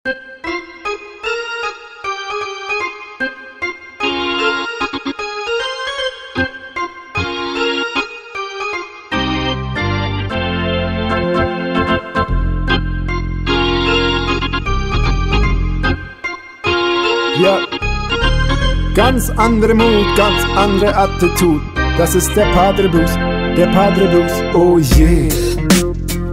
Ja, ganz andere Mut, ganz andere Attitude. Das ist der Padre Blues, oh je.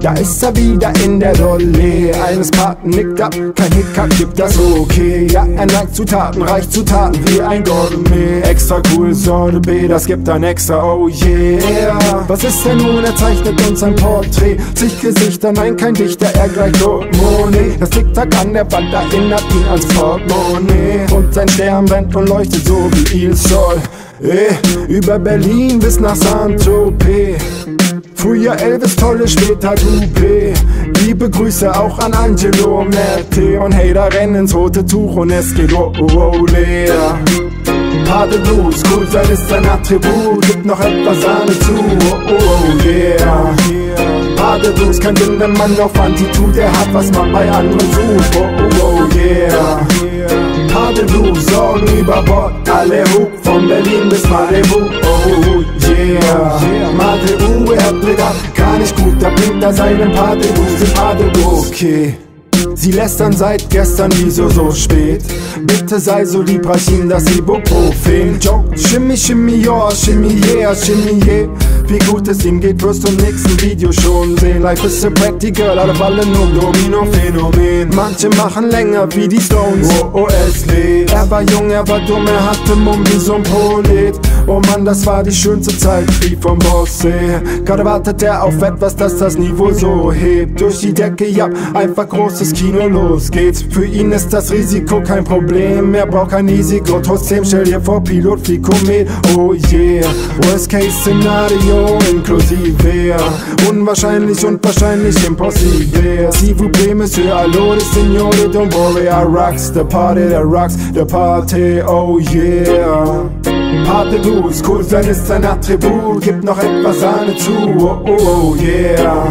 Da ist er wieder in der Rolle eines Paten, nickt ab, kein Hickhack, gibt das okay. Ja, er neigt zu Taten, reicht zu Taten wie ein Gourmet. Extra cool, Sorbet, das gibt ein extra, oh yeah. Was ist denn nun, er zeichnet uns ein Porträt. Zig Gesichter, nein, kein Dichter, er gleicht Monet. Das Tick-Tack an der Wand erinnert ihn ans Portemonnaie. Und sein Stern brennt und leuchtet so wie Il Sol. Über Berlin bis nach Saint-Tropez. Früher Elvis, tolle, später Coupé. Liebe Grüße auch an Angelo Merte. Und hey, da rennen ins rote Tuch und es geht leer. Padre Blues, cool sein ist sein Attribut. Gibt noch etwas Sahne zu, yeah. Padre Blues, kein Sinn, wenn man auf Anti tut. Er hat, was man bei anderen sucht, yeah. Padre Blues, Sorgen über Bord, alle Hub, von Berlin bis Malibu, oh yeah. Madre er dreht ab, gar nicht gut, da bringt er seinen Padre Blues, den Padre Blues, okay. Sie lästern seit gestern, wieso so spät? Bitte sei so lieb, reich ihm das Ibuprofen. Joke, Shimmy, Shimmy, ja, Shimmy, yeah, Shimmy, yeah. Wie gut es ihm geht, wirst du im nächsten Video schon sehen. Life is a practical, alle fallen nur Domino-Phänomen. Manche machen länger wie die Stones, es lebt. Er war jung, er war dumm, er hatte Mumm wie so ein Prolet. Oh Mann, das war die schönste Zeit, wie vom Bossee. Gerade wartet er auf etwas, das Niveau so hebt. Durch die Decke, ja, einfach großes Kino, los geht's. Für ihn ist das Risiko kein Problem, er braucht kein Risiko. Trotzdem stell dir vor, Pilot fliegt Komet, oh yeah. Worst Case Szenario inklusive, unwahrscheinlich und wahrscheinlich impossible. S'il vous plaît, Monsieur, allora, Signore, don't worry, I rocks the party, oh yeah. Padre Blues, cool sein ist sein Attribut, gibt noch etwas Sahne zu, oh yeah.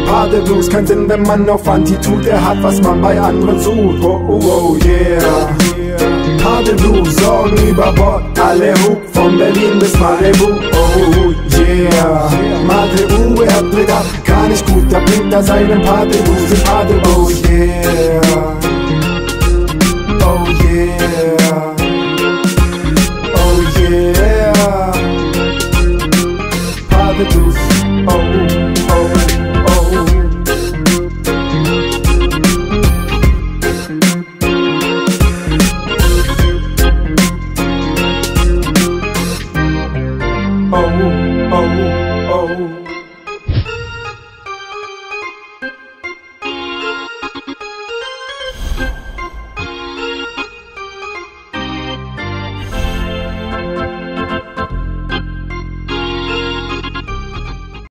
Padre Blues, kein Sinn, wenn man auf Anti tut, er hat, was man bei anderen sucht, oh yeah. Padre Blues, Sorgen über Bord, alle Hub, von Berlin bis Malibu, oh yeah. Madre er dreht ab, gar nicht gut, da bringt er seinen Padre Blues, den Padre, oh yeah.